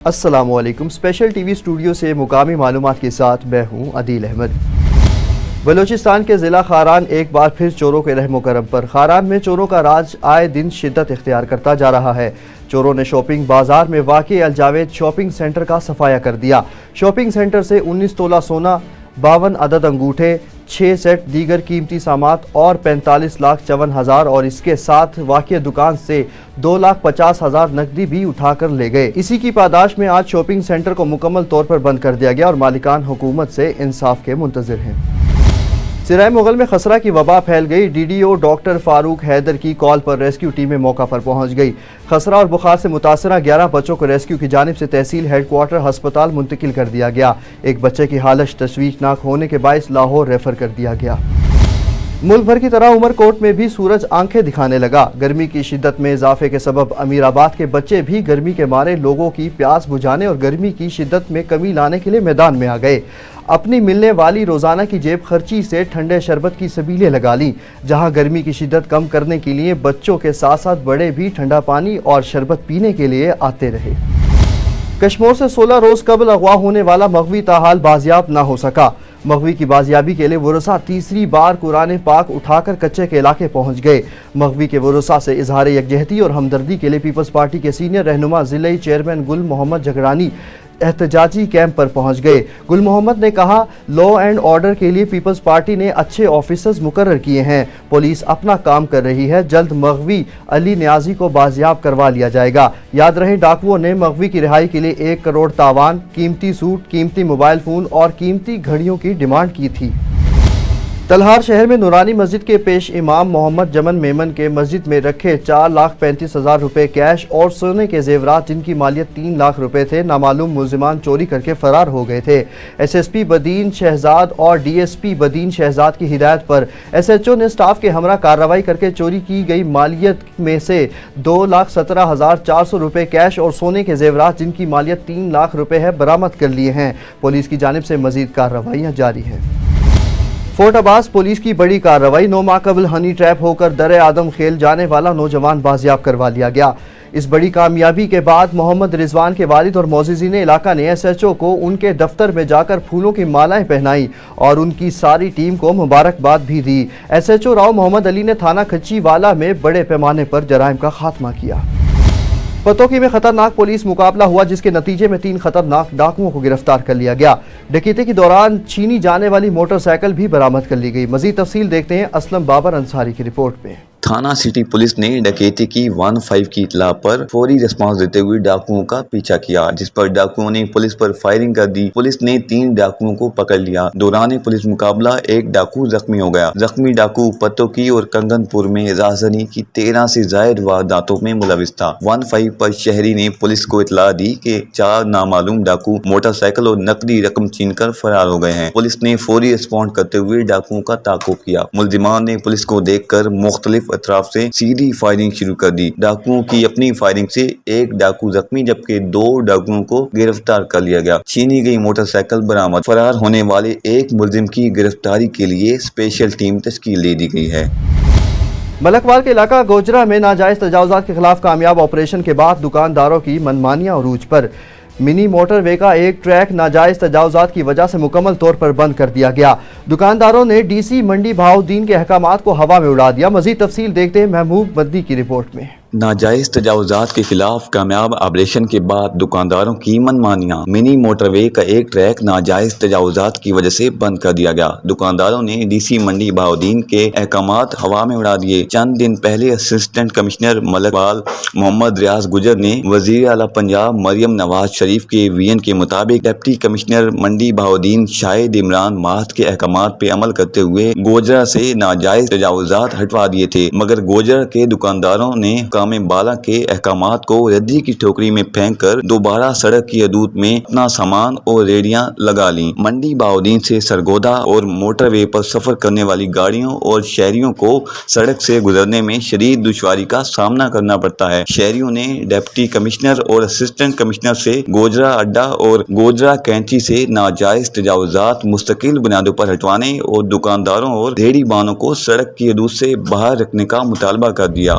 السلام علیکم۔ Special T V studio سے مقامی معلومات کے ساتھ میں ہوں عدیل احمد۔ بلوچستان کے ضلع خاران ایک بار پھر چوروں کے رحم و کرم پر۔ خاران میں چوروں کا راج آئے دن شدت اختیار کرتا جا رہا ہے۔ چوروں نے شاپنگ بازار میں واقع الجاوید شاپنگ سینٹر کا صفایا کر دیا۔ شاپنگ سینٹر سے 19 تولہ سونا، 52 عدد انگوٹھے، 6 سیٹ دیگر قیمتی سامات اور 45,54,000 اور اس کے ساتھ واقع دکان سے 2,50,000 نقدی بھی اٹھا کر لے گئے۔ اسی کی پاداش میں آج شاپنگ سینٹر کو مکمل طور پر بند کر دیا گیا اور مالکان حکومت سے انصاف کے منتظر ہیں۔ سرائے مغل میں خسرہ کی وبا پھیل گئی۔ ڈی ڈی او ڈاکٹر فاروق حیدر کی کال پر ریسکیو ٹیمیں موقع پر پہنچ گئی۔ خسرہ اور بخار سے متاثرہ 11 بچوں کو ریسکیو کی جانب سے تحصیل ہیڈ کوارٹر ہسپتال منتقل کر دیا گیا۔ ایک بچے کی حالت تشویشناک ہونے کے باعث لاہور ریفر کر دیا گیا۔ ملک بھر کی طرح عمر کوٹ میں بھی سورج آنکھیں دکھانے لگا۔ گرمی کی شدت میں اضافے کے سبب امیر آباد کے بچے بھی گرمی کے مارے لوگوں کی پیاس بجھانے اور گرمی کی شدت میں کمی لانے کے لیے میدان میں آ گئے۔ اپنی ملنے والی روزانہ کی جیب خرچی سے ٹھنڈے شربت کی سبیلیں لگا لیں، جہاں گرمی کی شدت کم کرنے کے لیے بچوں کے ساتھ ساتھ بڑے بھی ٹھنڈا پانی اور شربت پینے کے لیے آتے رہے۔ کشمور سے 16 روز قبل اغوا ہونے والا مغوی تاحال بازیاب نہ ہو سکا۔ مغوی کی بازیابی کے لیے ورثاء تیسری بار قرآن پاک اٹھا کر کچے کے علاقے پہنچ گئے۔ مغوی کے ورثاء سے اظہار یکجہتی اور ہمدردی کے لیے پیپلز پارٹی کے سینئر رہنما ضلعی چیئرمین گل محمد جگرانی احتجاجی کیمپ پر پہنچ گئے۔ گل محمد نے کہا، لا اینڈ آرڈر کے لیے پیپلز پارٹی نے اچھے آفیسرز مقرر کیے ہیں، پولیس اپنا کام کر رہی ہے، جلد مغوی علی نیازی کو بازیاب کروا لیا جائے گا۔ یاد رہے ڈاکوؤں نے مغوی کی رہائی کے لیے 1 کروڑ تاوان، قیمتی سوٹ، قیمتی موبائل فون اور قیمتی گھڑیوں کی ڈیمانڈ کی تھی۔ تلہار شہر میں نورانی مسجد کے پیش امام محمد جمن میمن کے مسجد میں رکھے 4,35,000 روپے کیش اور سونے کے زیورات جن کی مالیت 3 لاکھ روپے تھے نامعلوم ملزمان چوری کر کے فرار ہو گئے تھے۔ ایس ایس پی بدین شہزاد اور ڈی ایس پی بدین شہزاد کی ہدایت پر ایس ایچ او نے سٹاف کے ہمراہ کارروائی کر کے چوری کی گئی مالیت میں سے 2,17,400 روپے کیش اور سونے کے زیورات جن کی مالیت 3 لاکھ روپے ہے برآمد کر لیے ہیں۔ پولیس کی جانب سے مزید کارروائیاں جاری ہیں۔ فورٹ عباس پولیس کی بڑی کارروائی، 9 ماہ قبل ہنی ٹریپ ہو کر در آدم خیل جانے والا نوجوان بازیاب کروا لیا گیا۔ اس بڑی کامیابی کے بعد محمد رضوان کے والد اور معززین علاقہ نے ایس ایچ او کو ان کے دفتر میں جا کر پھولوں کی مالائیں پہنائیں اور ان کی ساری ٹیم کو مبارکباد بھی دی۔ ایس ایچ او راؤ محمد علی نے تھانہ کھچی والا میں بڑے پیمانے پر جرائم کا خاتمہ کیا۔ پتوکی میں خطرناک پولیس مقابلہ ہوا جس کے نتیجے میں 3 خطرناک ڈاکوؤں کو گرفتار کر لیا گیا۔ ڈکیتی کے دوران چھینی جانے والی موٹر سائیکل بھی برآمد کر لی گئی۔ مزید تفصیل دیکھتے ہیں اسلم بابر انصاری کی رپورٹ میں۔ تھانہ سٹی پولیس نے ڈکیتی کی 15 کی اطلاع پر فوری رسپانس دیتے ہوئے ڈاکوؤں کا پیچھا کیا، جس پر ڈاکوؤں نے پولیس پر فائرنگ کر دی۔ پولیس نے 3 ڈاکوؤں کو پکڑ لیا۔ دوران پولیس مقابلہ ایک ڈاکو زخمی ہو گیا۔ زخمی ڈاکو پتوکی اور کنگن پور میں رازداری کی 13 سے زائد وارداتوں میں ملوث تھا۔ 15 پر شہری نے پولیس کو اطلاع دی کہ 4 نامعلوم ڈاکو موٹر سائیکل اور نقدی رقم چھین کر فرار ہو گئے ہیں۔ پولیس نے فوری رسپانڈ کرتے ہوئے ڈاکوؤں کا تعاقب کیا۔ ملزمان نے پولیس کو دیکھ کر مختلف اطراف سے سیدھی فائرنگ شروع کر دی۔ ڈاکوؤں کی اپنی فائرنگ سے ایک ڈاکو زخمی جبکہ 2 ڈاکوؤں کو گرفتار کر لیا گیا۔ چھینی گئی موٹر سائیکل برآمد۔ فرار ہونے والے ایک ملزم کی گرفتاری کے لیے اسپیشل ٹیم تشکیل دے دی گئی ہے۔ ملکوال کے علاقہ گوجرہ میں ناجائز تجاوزات کے خلاف کامیاب آپریشن کے بعد دکانداروں کی منمانیاں عروج پر۔ منی موٹر وے کا ایک ٹریک ناجائز تجاوزات کی وجہ سے مکمل طور پر بند کر دیا گیا۔ دکانداروں نے ڈی سی منڈی بہاؤالدین کے احکامات کو ہوا میں اڑا دیا۔ مزید تفصیل دیکھتے ہیں محبوب مدنی کی رپورٹ میں۔ ناجائز تجاوزات کے خلاف کامیاب آپریشن کے بعد دکانداروں کی منمانیاں۔ منی موٹر وے کا ایک ٹریک ناجائز تجاوزات کی وجہ سے بند کر دیا گیا۔ دکانداروں نے ڈی سی منڈی بہاؤالدین کے احکامات ہوا میں اڑا دیے۔ چند دن پہلے اسسٹنٹ کمشنر ملکوال محمد ریاض گجر نے وزیر اعلیٰ پنجاب مریم نواز شریف کے ویژن کے مطابق ڈپٹی کمشنر منڈی بہاؤالدین شاہد عمران ماہد کے احکامات پہ عمل کرتے ہوئے گوجرہ سے ناجائز تجاوزات ہٹوا دیے تھے، مگر گوجرہ کے دکانداروں نے بالا کے احکامات کو ردی کی ٹوکری میں پھینک کر دوبارہ سڑک کی حدود میں اپنا سامان اور ریڑیاں لگا لیں۔ منڈی بہاؤالدین سے سرگودا اور موٹر وے پر سفر کرنے والی گاڑیوں اور شہریوں کو سڑک سے گزرنے میں شدید دشواری کا سامنا کرنا پڑتا ہے۔ شہریوں نے ڈپٹی کمشنر اور اسسٹنٹ کمشنر سے گوجرہ اڈا اور گوجرہ کینچی سے ناجائز تجاوزات مستقل بنیادوں پر ہٹوانے اور دکانداروں اور ریڑھی بانوں کو سڑک کی حدود سے باہر رکھنے کا مطالبہ کر دیا۔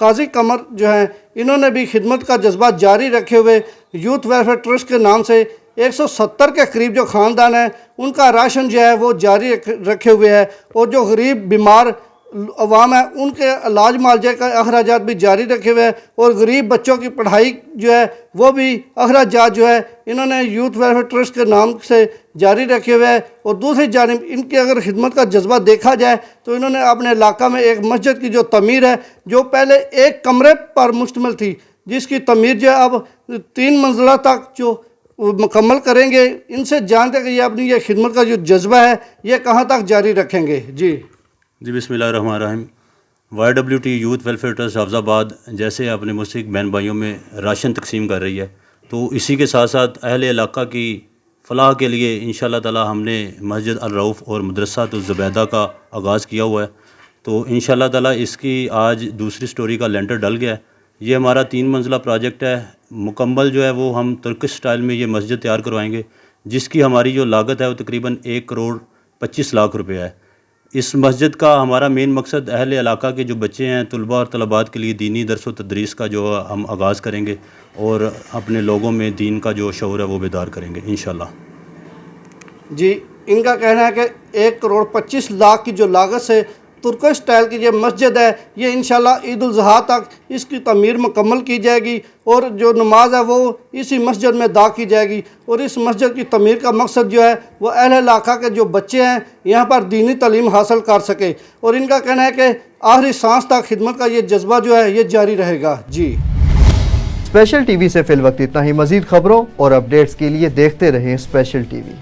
قاضی قمر جو ہیں انہوں نے بھی خدمت کا جذبہ جاری رکھے ہوئے یوتھ ویلفیئر ٹرسٹ کے نام سے 170 کے قریب جو خاندان ہیں ان کا راشن جو ہے وہ جاری رکھے ہوئے ہے، اور جو غریب بیمار عوام ہے ان کے علاج معالجے کا اخراجات بھی جاری رکھے ہوئے ہیں، اور غریب بچوں کی پڑھائی جو ہے وہ بھی اخراجات جو ہے انہوں نے یوتھ ویلفیئر ٹرسٹ کے نام سے جاری رکھے ہوئے ہیں۔ اور دوسری جانب ان کے اگر خدمت کا جذبہ دیکھا جائے تو انہوں نے اپنے علاقہ میں ایک مسجد کی جو تعمیر ہے، جو پہلے ایک کمرے پر مشتمل تھی، جس کی تعمیر جو ہے اب 3 منزلہ تک جو مکمل کریں گے۔ ان سے جانتے کہ یہ اپنی یہ خدمت کا جو جذبہ ہے یہ کہاں تک جاری رکھیں گے۔ جی بسم اللہ الرحمن الرحیم۔ YWT یوتھ ویلفیئر ٹرسٹ حافظ آباد جیسے اپنے مسلم بہن بھائیوں میں راشن تقسیم کر رہی ہے، تو اسی کے ساتھ ساتھ اہل علاقہ کی فلاح کے لیے انشاءاللہ تعالی ہم نے مسجد الرؤف اور مدرسہ الزبیدہ کا آغاز کیا ہوا ہے۔ تو انشاءاللہ تعالی اس کی آج دوسری سٹوری کا لینٹر ڈل گیا ہے۔ یہ ہمارا 3 منزلہ پروجیکٹ ہے، مکمل جو ہے وہ ہم ترکش سٹائل میں یہ مسجد تیار کروائیں گے، جس کی ہماری جو لاگت ہے وہ تقریباً 1,25,00,000 روپے ہے۔ اس مسجد کا ہمارا مین مقصد اہل علاقہ کے جو بچے ہیں، طلباء اور طلبات کے لیے دینی درس و تدریس کا جو ہم آغاز کریں گے، اور اپنے لوگوں میں دین کا جو شعور ہے وہ بیدار کریں گے انشاءاللہ۔ جی، ان کا کہنا ہے کہ 1,25,00,000 کی جو لاگت سے ترکش سٹائل کی یہ مسجد ہے، یہ انشاءاللہ عید الاضحیٰ تک اس کی تعمیر مکمل کی جائے گی، اور جو نماز ہے وہ اسی مسجد میں ادا کی جائے گی۔ اور اس مسجد کی تعمیر کا مقصد جو ہے وہ اہل علاقہ کے جو بچے ہیں یہاں پر دینی تعلیم حاصل کر سکے، اور ان کا کہنا ہے کہ آخری سانس تک خدمت کا یہ جذبہ جو ہے یہ جاری رہے گا۔ جی، اسپیشل ٹی وی سے فی الوقت اتنا ہی۔ مزید خبروں اور اپڈیٹس کے لیے دیکھتے رہیں اسپیشل ٹی وی۔